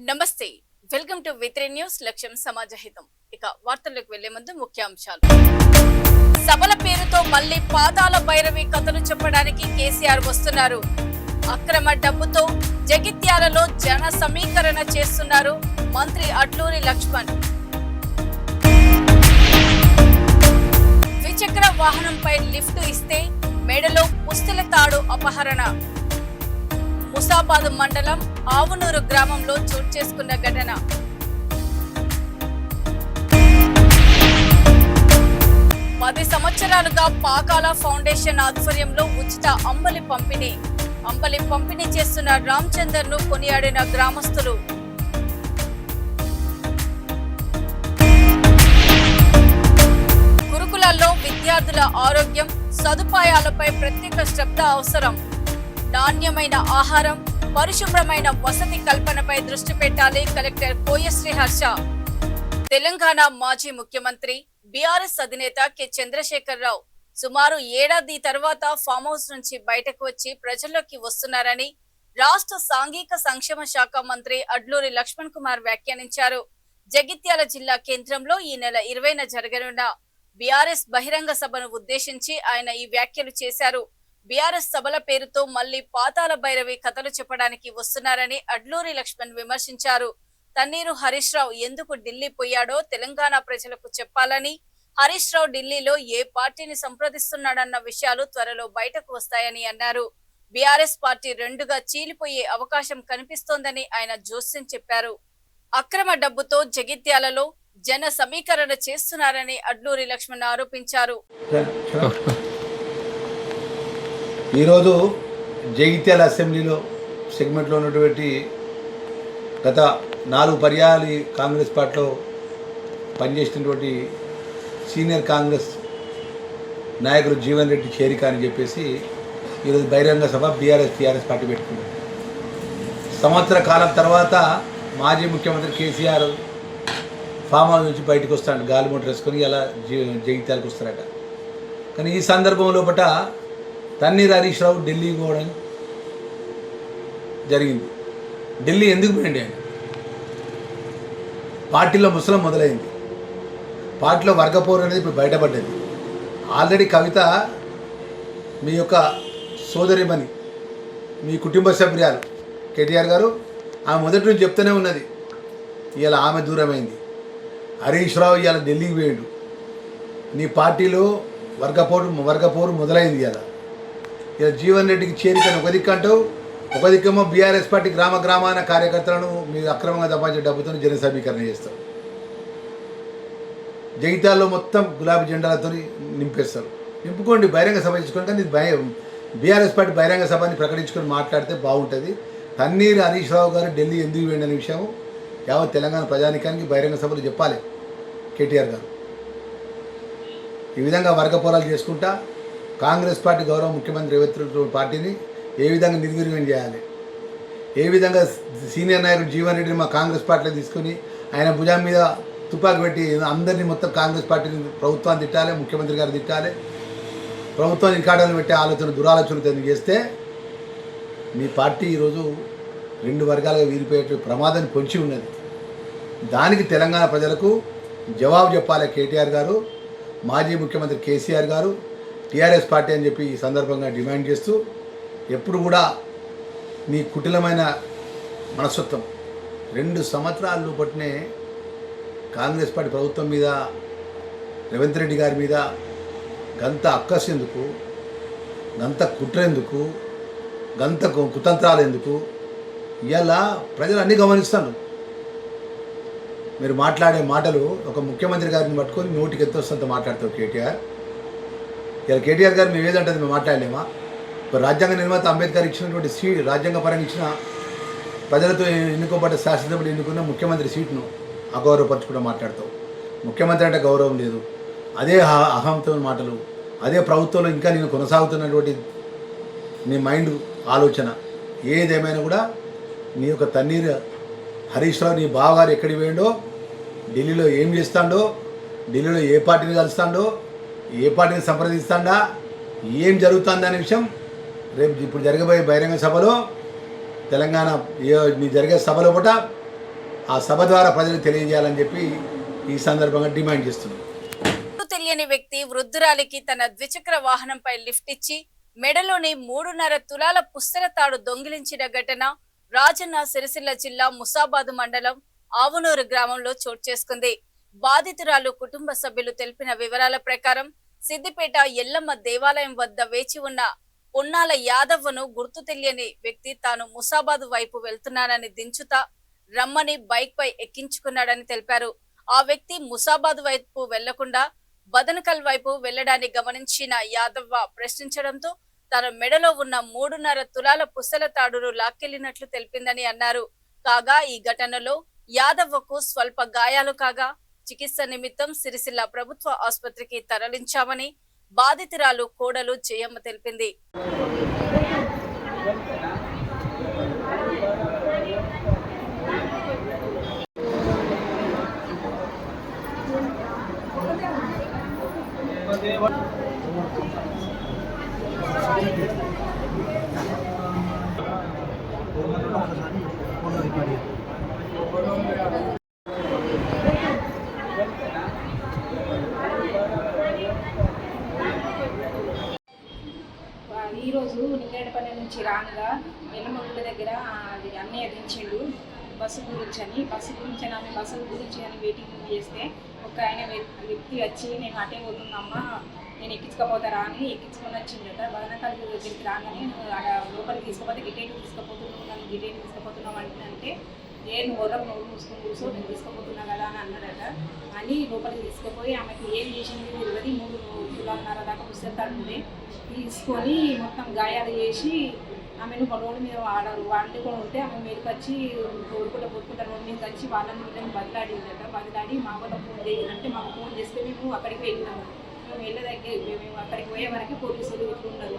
నమస్తే, welcome to విత్రే news. లక్ష్యం సమాజహితం. ఇక వార్తల్లోకి వెళ్లే ముందు ముఖ్యాంశాలు. సభల పేరుతో మళ్లీ పాదాల భైరవి కథలు చెప్పడానికి కేసీఆర్ వస్తున్నారు. అక్రమ డబ్బుతో జగిత్యాలలో జన సమీకరణ చేస్తున్నారు మంత్రి అడ్లూరి లక్ష్మణ్. ద్విచక్ర వాహనంపై లిఫ్ట్ ఇస్తే మెడలో పుస్తెల తాడు అపహరణ. ముసాబాద్ మండలం ఆవునూరు గ్రామంలో చోటు చేసుకున్న ఘటన. పది సంవత్సరాలుగా పాకాల ఫౌండేషన్ ఆధ్వర్యంలో ఉచిత అంబలి పంపిణీ చేస్తున్న రామచందర్ ను కొనియాడిన గ్రామస్తులు. గురుకులాల్లో విద్యార్థుల ఆరోగ్యం సదుపాయాలపై ప్రత్యేక శ్రద్ధ అవసరం. నాణ్యమైన ఆహారం, పరిశుభ్రమైన వసతి కల్పనపై దృష్టి పెట్టాలి కలెక్టర్ కోయశ్రీ హర్ష. తెలంగాణ మాజీ ముఖ్యమంత్రి బీఆర్ఎస్ అధినేత కె చంద్రశేఖరరావు సుమారు ఏడాది తర్వాత ఫామ్ హౌస్ నుంచి బయటకు వచ్చి ప్రజల్లోకి వస్తున్నారని రాష్ట్ర సాంఘిక సంక్షేమ శాఖ మంత్రి అడ్లూరి లక్ష్మణ్ కుమార్ వ్యాఖ్యానించారు. జగిత్యాల జిల్లా కేంద్రంలో ఈ నెల 20న జరగనున్న బీఆర్ఎస్ బహిరంగ సభను ఉద్దేశించి ఆయన ఈ వ్యాఖ్యలు చేశారు. బీఆర్ఎస్ సభల పేరుతో మళ్లీ పాతాల భైరవి కథలు చెప్పడానికి వస్తున్నారని అడ్లూరి లక్ష్మణ్ విమర్శించారు. తన్నీరు హరీష్ రావు ఎందుకు ఢిల్లీ పోయాడో తెలంగాణ ప్రజలకు చెప్పాలని, హరీష్ రావు ఢిల్లీలో ఏ పార్టీని సంప్రదిస్తున్నాడన్న విషయాలు త్వరలో బయటకు వస్తాయని అన్నారు. బీఆర్ఎస్ పార్టీ రెండుగా చీలిపోయే అవకాశం కనిపిస్తోందని ఆయన జోస్యం చెప్పారు. అక్రమ డబ్బుతో జగిత్యాలలో జన సమీకరణ చేస్తున్నారని అడ్లూరి లక్ష్మణ్ ఆరోపించారు. ఈరోజు జగిత్యాల అసెంబ్లీలో సెగ్మెంట్లో ఉన్నటువంటి గత 4 పర్యాయాలు కాంగ్రెస్ పార్టీలో పనిచేసినటువంటి సీనియర్ కాంగ్రెస్ నాయకుడు జీవన్ రెడ్డి చేరిక అని చెప్పేసి ఈరోజు బహిరంగ సభ టీఆర్ఎస్ పార్టీ పెట్టుకున్నారు. సంవత్సర కాలం తర్వాత మాజీ ముఖ్యమంత్రి కేసీఆర్ ఫామ్ హౌస్ నుంచి బయటకు వస్తాడు, గాలి మోటార్ వేసుకొని ఇలా జగిత్యాలకు వస్తారట. కానీ ఈ సందర్భంలో తన్నీరు హరీష్ రావు ఢిల్లీ పోవడం జరిగింది. ఢిల్లీ ఎందుకు పోయింది? ఆయన పార్టీలో ముసలం మొదలైంది. పార్టీలో వర్గపోరు అనేది ఇప్పుడు బయటపడ్డది. ఆల్రెడీ కవిత మీ యొక్క సోదరిమణి, మీ కుటుంబ సభ్యురాలు కేటీఆర్ గారు ఆమె మొదటి నుంచి చెప్తూనే ఉన్నది. ఇవాళ ఆమె దూరమైంది. హరీష్ రావు ఇవాళ ఢిల్లీకి పోయిండు. నీ పార్టీలో వర్గపోరు మొదలైంది. ఇలా జీవన్ రెడ్డికి చేరికను ఒక దిక్కు అంటూ, ఒక దిక్కేమో బీఆర్ఎస్ పార్టీ గ్రామాన కార్యకర్తలను మీరు అక్రమంగా దబాయించే డబ్బుతో జన సమీకరణ చేస్తారు. జగిత్యాల్లో మొత్తం గులాబీ జెండాలతో నింపేస్తారు. నింపుకోండి, బహిరంగ సభ చేసుకోండి. కానీ బీఆర్ఎస్ పార్టీ బహిరంగ సభని ప్రకటించుకొని మాట్లాడితే బాగుంటుంది. తన్నీరు హరీష్ రావు గారు ఢిల్లీ ఎందుకు వెళ్ళిన విషయం యావత్ తెలంగాణ ప్రజానికానికి బహిరంగ సభలు చెప్పాలి కేటీఆర్ గారు. ఈ విధంగా వర్గ పోరాలు చేసుకుంటా కాంగ్రెస్ పార్టీ గౌరవ ముఖ్యమంత్రి రేవంత్ రెడ్డి పార్టీని ఏ విధంగా నిర్వీర్యం చేయాలి, ఏ విధంగా సీనియర్ నాయకుడు జీవన్ రెడ్డిని మా కాంగ్రెస్ పార్టీలో తీసుకొని ఆయన భుజం మీద తుపాకి పెట్టి అందరినీ మొత్తం కాంగ్రెస్ పార్టీని ప్రభుత్వాన్ని తిట్టాలి, ముఖ్యమంత్రి గారు తిట్టాలి, ప్రభుత్వాన్ని ఇకాడలు పెట్టే దురాలోచనతో చేస్తే మీ పార్టీ ఈరోజు 2 వర్గాలుగా వీరిపోయే ప్రమాదాన్ని పొంచి ఉన్నది. దానికి తెలంగాణ ప్రజలకు జవాబు చెప్పాలి కేటీఆర్ గారు, మాజీ ముఖ్యమంత్రి కేసీఆర్ గారు, టీఆర్ఎస్ పార్టీ అని చెప్పి ఈ సందర్భంగా డిమాండ్ చేస్తూ, ఎప్పుడు కూడా మీ కుటిలమైన మనస్తత్వం 2 సంవత్సరాల పట్టినే కాంగ్రెస్ పార్టీ ప్రభుత్వం మీద, రేవంత్ రెడ్డి గారి మీద గంత అక్కసు ఎందుకు, గంత కుట్ర ఎందుకు, గంత కుతంత్రాలు ఎందుకు? ఇలా ప్రజలు అన్నీ గమనిస్తాను. మీరు మాట్లాడే మాటలు ఒక ముఖ్యమంత్రి గారిని పట్టుకొని నోటికి ఎంత వస్తుందో మాట్లాడతారు కేటీఆర్. ఇలా కేటీఆర్ గారు మేము ఏదంటే మేము మాట్లాడలేమా? ఇప్పుడు రాజ్యాంగ నిర్మాత అంబేద్కర్ ఇచ్చినటువంటి రాజ్యాంగ పరంగా ఇచ్చిన ప్రజలతో ఎన్నుకోబడ్డ శాసనసభ్యులు ఎన్నుకున్న ముఖ్యమంత్రి సీట్ను అగౌరవపరచుకుంటూ మాట్లాడతావు. ముఖ్యమంత్రి అంటే గౌరవం లేదు, అదే అహంతో మాటలు, అదే ప్రభుత్వంలో ఇంకా నేను కొనసాగుతున్నటువంటి నీ మైండ్ ఆలోచన ఏదేమైనా కూడా నీ యొక్క తన్నీరు హరీష్ రావు నీ బావగారు ఎక్కడికి పోయిండో, ఢిల్లీలో ఏం చేస్తాడో, ఢిల్లీలో ఏ పార్టీని కలుస్తాడో, ఏ పార్టీని సంప్రదిస్తాడా, ఏం జరుగుతుందనే విషయం రేపు ఇప్పుడు జరగబోయే బహిరంగ సభలో తెలంగాణ మీ జరిగే సభలో పూట ఆ సభ ద్వారా ప్రజలకు తెలియజేయాలని చెప్పి ఈ సందర్భంగా డిమాండ్ చేస్తున్నాం. తెలియని వ్యక్తి వృద్ధురాలికి తన ద్విచక్ర వాహనంపై లిఫ్ట్ ఇచ్చి మెడలోని 3.5 తులాల పుస్తల తాడు దొంగిలించిన ఘటన రాజన్న సిరిసిల్ల జిల్లా ముసాబాదు మండలం ఆవునూరు గ్రామంలో చోటు చేసుకుంది. బాధితురాలు కుటుంబ సభ్యులు తెలిపిన వివరాల ప్రకారం సిద్దిపేట ఎల్లమ్మ దేవాలయం వద్ద వేచి ఉన్న పొన్నాల యాదవ్ను గుర్తు తెలియని వ్యక్తి తాను ముసాబాదు వైపు వెళ్తున్నానని దించుతా రమ్మని బైక్ పై ఎక్కించుకున్నాడని తెలిపారు. ఆ వ్యక్తి ముసాబాదు వైపు వెళ్లకుండా బదనకల్ వైపు వెళ్లడాన్ని గమనించిన యాదవ్వ ప్రశ్నించడంతో తన మెడలో ఉన్న 3.5 తులాల పుస్తల తాడును లాక్కెళ్లినట్లు తెలిపిందని అన్నారు. కాగా ఈ ఘటనలో యాదవ్వకు స్వల్ప గాయాలు కాగా చికిత్స నిమిత్తం సిరిసిల్ల ప్రభుత్వ ఆసుపత్రికి తరలించామని బాధితురాలు కోడలు జయమ్మ తెలిపింది. ఈరోజు నింగేడపల్లి నుంచి రానుగా వెల్లమూడి దగ్గర అది అన్నయ్య దించిండు బస్సు గురించి అని ఆమె బస్సు గురించి అని వెయిటింగ్ చేస్తే ఒక ఆయన వ్యక్తి వచ్చి నేను అటే పోతున్నామ్మా నేను ఎక్కించుకపోతారా అని ఎక్కించుకొని వచ్చిందట. బదనకాలి దగ్గరికి రాగానే ఆడ లోపలికి తీసుకుపోతే గిటేటు తీసుకుపోతున్నావు నన్ను గిటేటు తీసుకుపోతున్నావు అంటే నువ్వు వరకు నోరు మూసుకొని కూర్చో నేను తీసుకుపోతున్నా కదా అని అన్నాడట. అని లోపలికి తీసుకుపోయి ఆమెకు ఏం చేసింది తెలియదు 3 తులాలన్నర దాకా పుస్తకాలు తీసుకొని మొత్తం గాయాలు చేసి ఆమెను రోడ్డు మీద వాళ్ళు కూడా ఉంటే ఆమె మీదకి వచ్చి కొడుకుంటే రోడ్డు మీదకి వచ్చి వీళ్ళని బదిలాడి మా వల్ల ఫోన్ చేయాలంటే మాకు ఫోన్ చేస్తే మేము అక్కడికి వెళ్ళినాము. మేము అక్కడికి పోయే వరకు పోలీసులు ఇట్లున్నారు.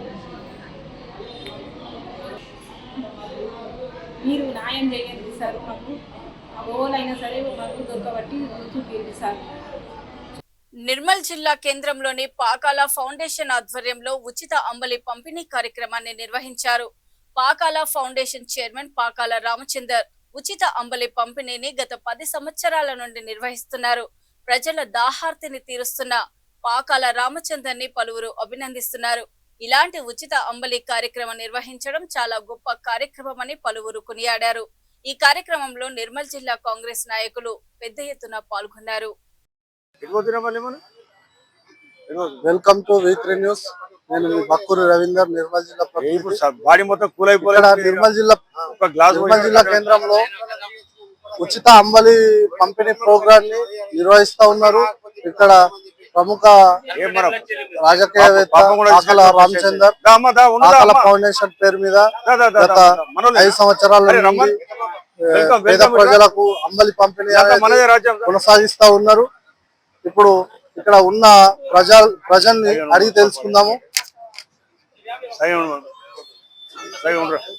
మీరు న్యాయం చేయండి సార్, మాకు ఓలైనా సరే మాకు దొరకబట్టి చూపించండి సార్. నిర్మల్ జిల్లా కేంద్రంలోని పాకాల ఫౌండేషన్ ఆధ్వర్యంలో ఉచిత అంబలి పంపిణీ కార్యక్రమాన్ని నిర్వహించారు. పాకాల ఫౌండేషన్ చైర్మన్ పాకాల రామచందర్ ఉచిత అంబలి పంపిణీని గత 10 సంవత్సరాల నుండి నిర్వహిస్తున్నారు. ప్రజల దాహార్తిని తీరుస్తున్న పాకాల రామచందర్ ని పలువురు అభినందిస్తున్నారు. ఇలాంటి ఉచిత అంబలి కార్యక్రమం నిర్వహించడం చాలా గొప్ప కార్యక్రమమని పలువురు కొనియాడారు. ఈ కార్యక్రమంలో నిర్మల్ జిల్లా కాంగ్రెస్ నాయకులు పెద్ద ఎత్తున పాల్గొన్నారు. Welcome to V3 news. నేను మీ బక్కూరు రవీందర్, నిర్మల్ జిల్లా నిర్మల్ జిల్లా కేంద్రంలో ఉచిత అంబలి పంపిణీ ప్రోగ్రామ్ ని నిర్వహిస్తా ఉన్నారు. ఇక్కడ ప్రముఖ రాజకీయవేత్త పాకాల రామచందర్ పాకాల ఫౌండేషన్ పేరు మీద గత 5 సంవత్సరాల నుండి పేద ప్రజలకు అంబలి పంపిణీ కొనసాగిస్తా ఉన్నారు. ఇప్పుడు ఇక్కడ ఉన్న ప్రజల్ని అడిగి తెలుసుకుందాము.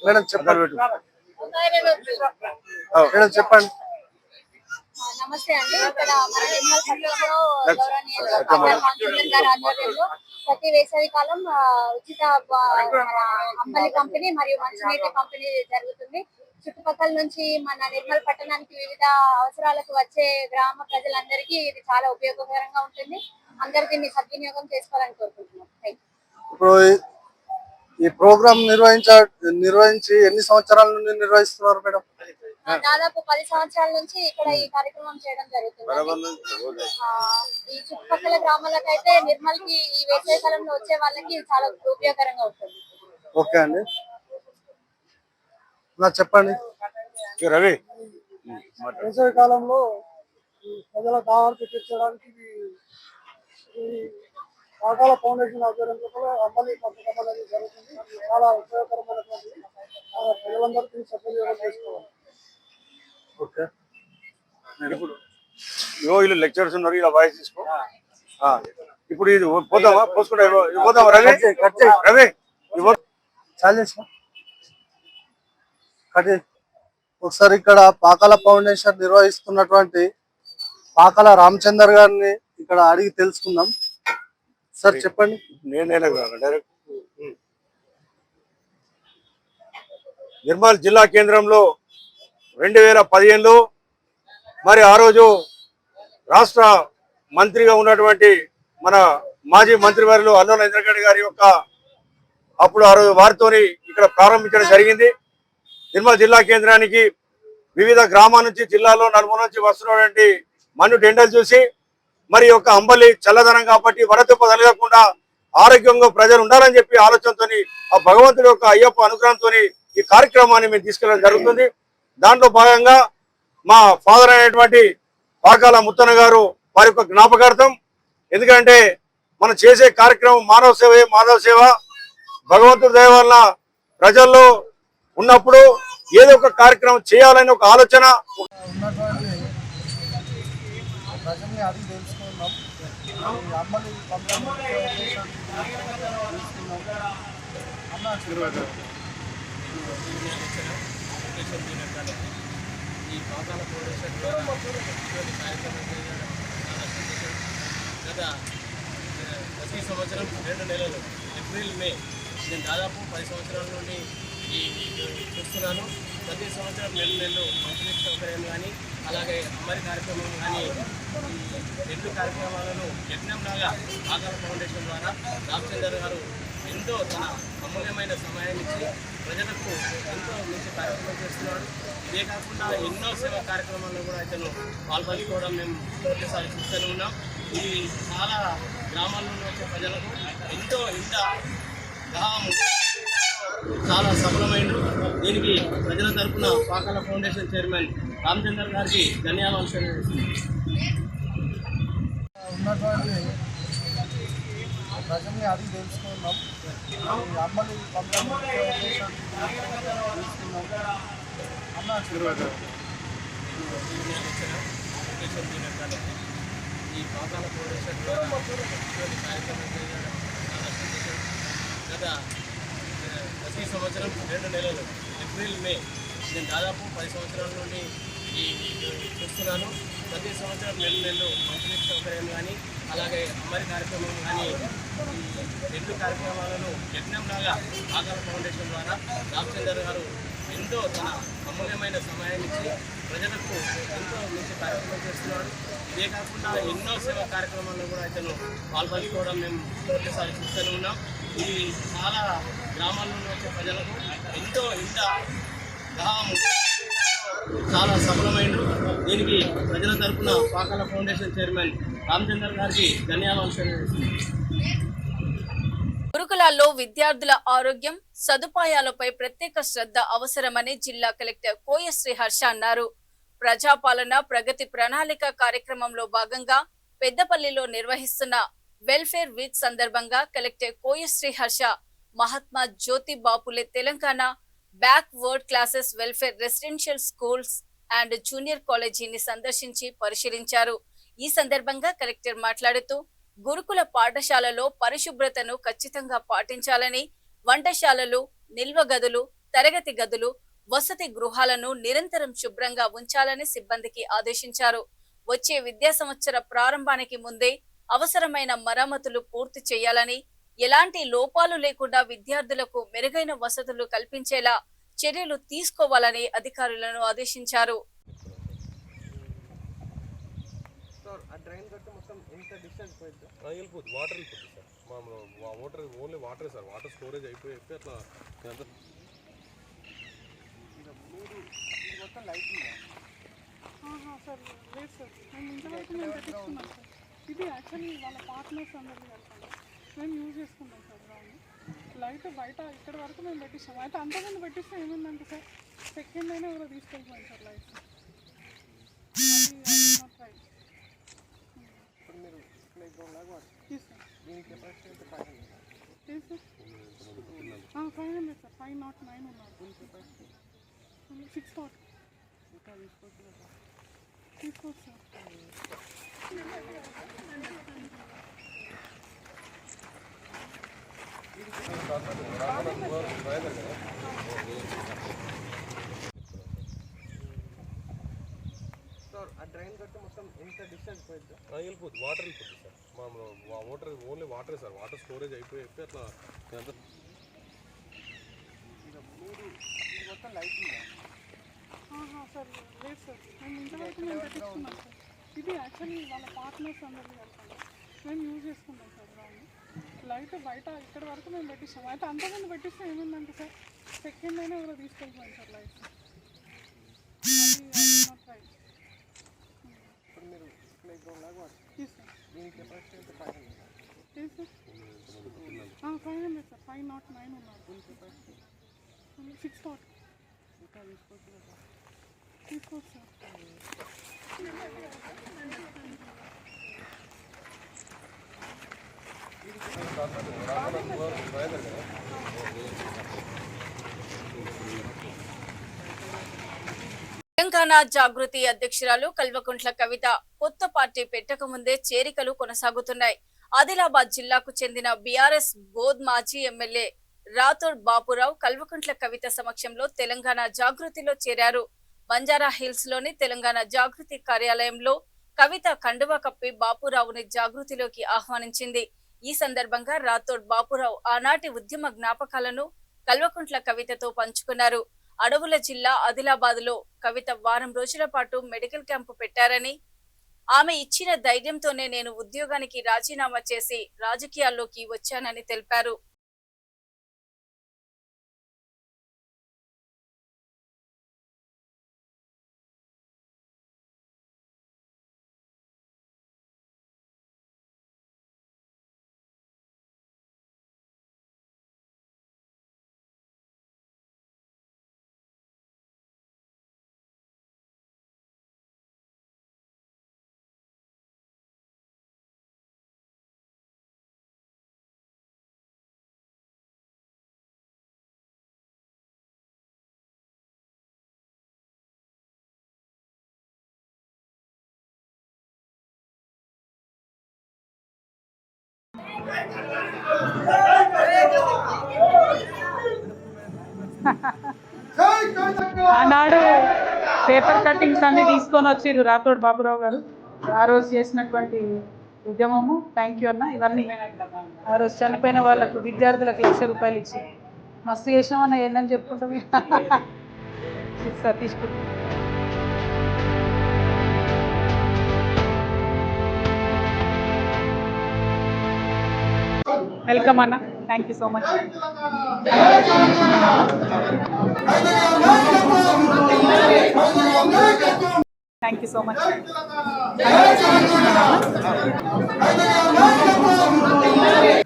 మేడం చెప్పండి. మేడం చెప్పండి. నమస్తే అండి. ఇక్కడ మన నిర్మల్ పట్టణంలో గౌరవనీయులు గారి ఆధ్వర్యంలో ప్రతి వేసవి కాలం ఉచిత అంబలి పంపిణీ మరియు మంచినీటి పంపిణీ జరుగుతుంది. చుట్టుపక్కల నుంచి మన నిర్మల్ పట్టణానికి వివిధ అవసరాలకు వచ్చే గ్రామ ప్రజలందరికీ ఇది చాలా ఉపయోగకరంగా ఉంటుంది. అందరూ దీన్ని సద్వినియోగం చేసుకోవాలని కోరుకుంటున్నాం. ఇప్పుడు ఈ ప్రోగ్రామ్ నిర్వహించి ఎన్ని సంవత్సరాల నుండి నిర్వహిస్తున్నారు మేడం? దాదాపు 10 సంవత్సరాల నుంచి ఇక్కడ ఈ కార్యక్రమం చేయడం జరుగుతుంది. ఈ చుట్టుపక్కల గ్రామాలకైతే నిర్మల్ కి ఈ వేసవి కాలంలో వచ్చే వాళ్ళకి చాలా ఉపయోగకరంగా ఉంటుంది. ఓకే అండి, చెప్పండి. రవి, వేసవి కాలంలో ప్రజల దాహార్తి తీర్చడానికి పాకాల ఫౌండేషన్ ఆధ్వర్యంలో అంబలి పంపకం అనేది జరుగుతుంది. చాలా ఉపయోగకరమైనటువంటి ప్రజలందరూ సద్వినియోగం చేసుకోవాలి. ఓకే, ఇప్పుడు వీళ్ళు లెక్చర్స్ ఉన్నారు, ఇలా వాయిస్ తీసుకో. ఇప్పుడు ఇది పోతామా, పోసుకుంటా పోతామా? రవి రవి ఒకసారి ఇక్కడ పాకాల ఫౌండేషన్ నిర్వహిస్తున్నటువంటి పాకాల రామచందర్ గారిని ఇక్కడ అడిగి తెలుసుకుందాం. సార్ చెప్పండి. డైరెక్ట్ నిర్మల్ జిల్లా కేంద్రంలో 2015లో మరి ఆ రోజు రాష్ట్ర మంత్రిగా ఉన్నటువంటి మన మాజీ మంత్రివర్యులు అల్లు ఇంద్రగడ్డ గారి యొక్క అప్పుడు ఆ రోజు వారితోని ఇక్కడ ప్రారంభించడం జరిగింది. నిర్మల్ జిల్లా కేంద్రానికి వివిధ గ్రామాల నుంచి జిల్లాలో నలుమూల నుంచి వస్తున్నటువంటి మన్ను టెండర్లు చూసి మరి యొక్క అంబలి చల్లదనం కాబట్టి వడదెబ్బ తగలకుండా ఆరోగ్యంగా ప్రజలు ఉండాలని చెప్పి ఆలోచనతో ఆ భగవంతుడి యొక్క అయ్యప్ప అనుగ్రహంతో ఈ కార్యక్రమాన్ని మేము తీసుకెళ్ళడం జరుగుతుంది. దాంట్లో భాగంగా మా ఫాదర్ అయినటువంటి పాకాల ముత్తన్న గారు వారి యొక్క జ్ఞాపకార్థం, ఎందుకంటే మనం చేసే కార్యక్రమం మానవ సేవే మాధవ సేవ. భగవంతుడి దయ వల్ల ప్రజల్లో ఉన్నప్పుడు ఏదో ఒక కార్యక్రమం చేయాలని ఒక ఆలోచన ఉన్నటువంటి ప్రజల్ని అది తెలుసుకున్నాం. ఈ అమ్మని ఈ పాకాల ఫౌండేషన్లో కార్యక్రమం ప్రతి సంవత్సరం 2 నెలలు ఏప్రిల్ మే నేను దాదాపు 10 సంవత్సరాల నుండి ఈ చూస్తున్నాను. ప్రతి సంవత్సరం నెలలు మంచినీటి సౌకర్యం కానీ అలాగే అమ్మరి కార్యక్రమం కానీ ఈ 2 కార్యక్రమాలను యజ్ఞంలాగా పాకాల ఫౌండేషన్ ద్వారా రామచందర్ గారు ఎంతో తన అమూల్యమైన సమయాన్ని ఇచ్చి ప్రజలకు ఎంతో మంచి కార్యక్రమం చేస్తున్నాడు. ఇదే కాకుండా ఎన్నో సేవా కార్యక్రమాల్లో కూడా ఇతను పాల్పంచుకోవడం మేము ఒకసారి చూస్తూనే ఉన్నాం. ఇది చాలా గ్రామాల్లో వచ్చే ప్రజలకు ఎంతో ఇంత గ్రామం చాలా సఫలమైంది. దీనికి ప్రజల తరఫున పాకాల ఫౌండేషన్ చైర్మన్ రామచందర్ గారికి ధన్యవాదాలు తెలియజేస్తున్నాను. ఉన్నటువంటి ప్రజల్ని అది తెలుసుకున్నాం. ఈ అమ్మని ఈ పాకాల ఫౌండేషన్లో కార్యక్రమం ప్రతి సంవత్సరం 2 నెలలు ఏప్రిల్ మే నేను దాదాపు 10 సంవత్సరాల నుండి ఈ చూస్తున్నాను. ప్రతి సంవత్సరం నెలలు మంచినీటి సౌకర్యం కానీ అలాగే అమ్మరి కార్యక్రమం కానీ ఈ 2 కార్యక్రమాలను యజ్ఞంలాగా పాకాల ఫౌండేషన్ ద్వారా రామచందర్ గారు ఎంతో తన అమూల్యమైన సమయాన్ని ఇచ్చి ప్రజలకు ఎంతో మంచి కార్యక్రమం చేస్తున్నాడు. ఇదే కాకుండా ఎన్నో సేవా కార్యక్రమాల్లో కూడా ఇతను పాల్పంచుకోవడం మేము ఒకసారి చూస్తూనే ఉన్నాం. ఇది చాలా గ్రామాల్లో వచ్చే ప్రజలకు ఎంతో ఇంత గ్రామం చాలా సఫలమైంది. దీనికి ప్రజల తరఫున పాకాల ఫౌండేషన్ చైర్మన్ రామచందర్ గారికి ధన్యవాదాలు తెలియజేస్తున్నాను. గురుకులాల్లో విద్యార్థుల ఆరోగ్యం సదుపాయాలపై ప్రత్యేక శ్రద్ధ అవసరమని జిల్లా కలెక్టర్ కోయ శ్రీహర్ష అన్నారు. ప్రజాపాలన ప్రగతి ప్రణాళిక కార్యక్రమంలో భాగంగా పెద్దపల్లిలో నిర్వహిస్తున్న వెల్ఫేర్ వీక్ సందర్భంగా collector Koya Sriharsha Mahatma Jyoti Bapule Telangana backward classes welfare residential schools and junior కాలేజీని సందర్శించి పరిశీలించారు. ఈ సందర్భంగా కలెక్టర్ మాట్లాడుతూ గురుకుల పాఠశాలలో పరిశుభ్రతను ఖచ్చితంగా పాటించాలని, వంటశాలలు, నిల్వ గదులు, తరగతి గదులు, వసతి గృహాలను నిరంతరం శుభ్రంగా ఉంచాలని సిబ్బందికి ఆదేశించారు. వచ్చే విద్యా సంవత్సర ప్రారంభానికి ముందే అవసరమైన మరమ్మతులు పూర్తి చేయాలని, ఎలాంటి లోపాలు లేకుండా విద్యార్థులకు మెరుగైన వసతులు కల్పించేలా చర్యలు తీసుకోవాలని అధికారులను ఆదేశించారు. వెళ్ళిపోతుంది వాటర్ వెళ్ళిపోతుంది సార్. మా water only water sir. Water storage అయిపోయి అట్లా సార్ లేదు సార్, మేము ఇంతవరకు మేము పెట్టించుకున్నాం సార్. ఇది యాక్చువల్లీ వాళ్ళ పార్ట్నర్స్ అందరికీ వెళ్తాం, మేము యూజ్ చేసుకుంటాం సార్. గ్రౌండ్ లైట్ బయట ఇక్కడ వరకు మేము పెట్టిస్తాం. అయితే అంతకుముందు పెట్టిస్తే ఏమైందంటే సార్, సెకండ్ అయినా కూడా తీసుకెళ్ళిపోయాం సార్ లైట్. ఇప్పుడు మీరు ప్లే గ్రౌండ్ లాగా దీని కెపాసిటీ అయితే 500 సార్. 500 సార్, 509 ఉన్నారు ఫుల్ కెపాసిటీ. 6 ఇంకా తీసుకోవచ్చు సార్. తీసుకోవచ్చు సార్. సార్ ఆ డ్రైన్ కట్టి మొత్తం ఎంత డిస్టెన్స్ పోయింది? వెళ్ళిపోతుంది వాటర్ వెళ్ళిపోతుంది సార్. మా water only water sir. Water storage అయిపోయి అట్లా మొత్తం లైట్ ఉందా? సార్ లేదు సార్, మేము ఇంతవరకు మేము పెట్టించుకున్నాం ఇది యాక్చువల్లీ వాళ్ళ పార్ట్నర్స్ అందరికీ వెళ్తాను మేము యూజ్ చేసుకుంటాం సార్ గ్రౌండ్ లైట్ బయట ఇక్కడ వరకు మేము పెట్టిస్తాం అయితే అంతకుముందు పెట్టిస్తే ఏమైందంటే సార్ సెకండ్ అయినా ఎవరో తీసుకెళ్ళిపోయాం సార్ లైట్ సార్ 500 సార్ 509 ఉన్నారు 640 తీసుకోవచ్చు సార్ తెలంగాణ జాగృతి అధ్యక్షురాలు కల్వకుంట్ల కవిత కొత్త పార్టీ పెట్టక ముందే చేరికలు కొనసాగుతున్నాయి. ఆదిలాబాద్ జిల్లాకు చెందిన బీఆర్ఎస్ బోధ్ మాజీ ఎమ్మెల్యే రాథోడ్ బాపురావు కల్వకుంట్ల కవిత సమక్షంలో తెలంగాణ జాగృతిలో చేరారు. బంజారా హిల్స్ లోని తెలంగాణ జాగృతి కార్యాలయంలో కవిత కండువా కప్పి బాపురావుని జాగృతిలోకి ఆహ్వానించింది. ఈ సందర్భంగా రాథోడ్ బాపురావు ఆనాటి ఉద్యమ జ్ఞాపకాలను కల్వకుంట్ల కవితతో పంచుకున్నారు. అడవుల జిల్లా ఆదిలాబాద్ లో కవిత వారం రోజుల పాటు మెడికల్ క్యాంపు పెట్టారని, ఆమె ఇచ్చిన ధైర్యంతోనే నేను ఉద్యోగానికి రాజీనామా చేసి రాజకీయాల్లోకి వచ్చానని తెలిపారు. ఆనాడు పేపర్ కట్టింగ్స్ అన్ని తీసుకొని వచ్చిర్రు రాథోడ్ బాబురావు గారు. ఆ రోజు చేసినటువంటి ఉద్యమము, థ్యాంక్ యూ అన్న. ఇవన్నీ ఆ రోజు చనిపోయిన వాళ్ళకు విద్యార్థులకు ₹1,00,000 ఇచ్చి మస్తు చేసినామన్న. ఏందని చెప్పుకుంటాం సార్, తీసుకుంటాం. వెల్కమ్ అన్న, thank you so much. Thank you so much.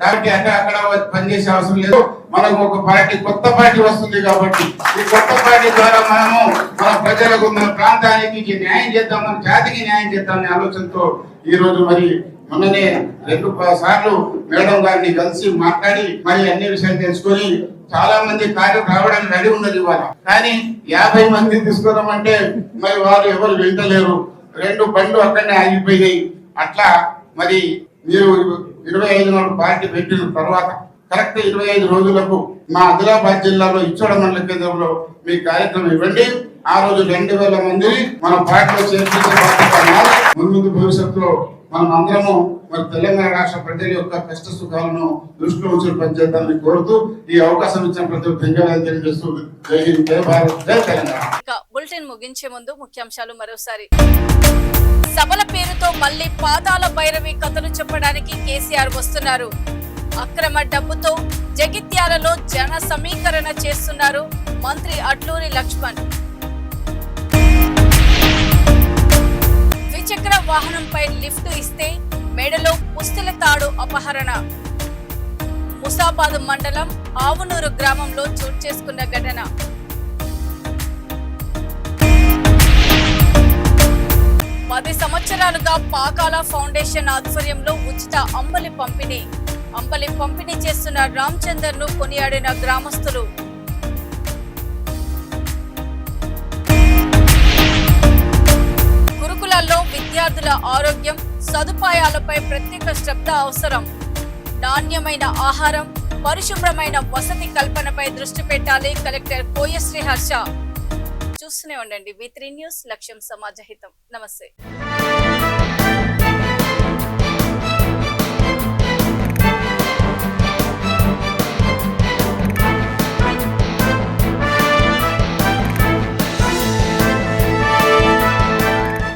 కాబట్టి అక్కడ పనిచేసే అవసరం లేదు. మనకు ఒక పార్టీ, కొత్త పార్టీ వస్తుంది కాబట్టి ఈ కొత్త పార్టీ ద్వారా మనము మన ప్రజలకు, మన ప్రాంతానికి న్యాయం చేద్దాం, మన జాతికి న్యాయం చేద్దామనే ఆలోచనతో ఈ రోజు మరి మొన్ననే 2 సార్లు మేడం గారిని కలిసి మాట్లాడి మరి అన్ని విషయాలు తెలుసుకొని చాలా మంది కార్యం రావడానికి రెడీ ఉన్నది ఇవాళ. కానీ 50 మంది తీసుకున్నామంటే మరి వారు ఎవరు వెళ్తలేరు. 2 బండ్లు అక్కడనే ఆగిపోయినాయి. అట్లా మరి మీరు 25 నాడు పార్టీ పెట్టిన తర్వాత కరెక్ట్ 25 రోజులకు మా ఆదిలాబాద్ జిల్లాలో ఇచ్చోడ మండల కేంద్రంలో మీ కార్యక్రమం ఇవ్వండి. ఆ రోజు 2000 మందిని మన పార్టీలో చేర్పించే బాధ్యత. ముందు భవిష్యత్తులో మనం అందరము మరి తెలంగాణ రాష్ట్ర ప్రజల యొక్క కష్ట సుఖాలను దృష్టిలో ఉంచుకుని పనిచేద్దామని కోరుతూ ఈ అవకాశం ఇచ్చిన ప్రతి ధన్యవాదాలు తెలియజేస్తూ జై హింద్, జై భారత్, జై తెలంగాణ. బులెటిన్ ముగించే ముందు ముఖ్యాంశాలు మరోసారి. సభల పేరుతో మళ్లీ పాతాల భైరవి కథలు చెప్పడానికి కేసీఆర్ వస్తున్నారు. అక్రమ డబ్బుతో జగిత్యాలలో జన సమీకరణ చేస్తున్నారు మంత్రి అడ్లూరి లక్ష్మణ్. ద్విచక్ర వాహనంపై లిఫ్ట్ ఇస్తే మెడలో పుస్తెల తాడు అపహరణ. ముసాబాద్ మండలం ఆవునూరు గ్రామంలో చోటు చేసుకున్న ఘటన. పది సంవత్సరాలుగా పాకాల ఫౌండేషన్ ఆధ్వర్యంలో ఉచిత అంబలి పంపిణీ చేస్తున్న రామచందర్ ను కొనియాడిన గ్రామస్తులు. గురుకులాల్లో విద్యార్థుల ఆరోగ్యం, సదుపాయాలపై ప్రత్యేక శ్రద్ధ అవసరం. నాణ్యమైన ఆహారం, పరిశుభ్రమైన వసతి కల్పనపై దృష్టి పెట్టాలి కలెక్టర్ కోయశ్రీ హర్ష. చూస్తూనే ఉండండి V3 న్యూస్, లక్ష్యం సమాజహితం. నమస్తే.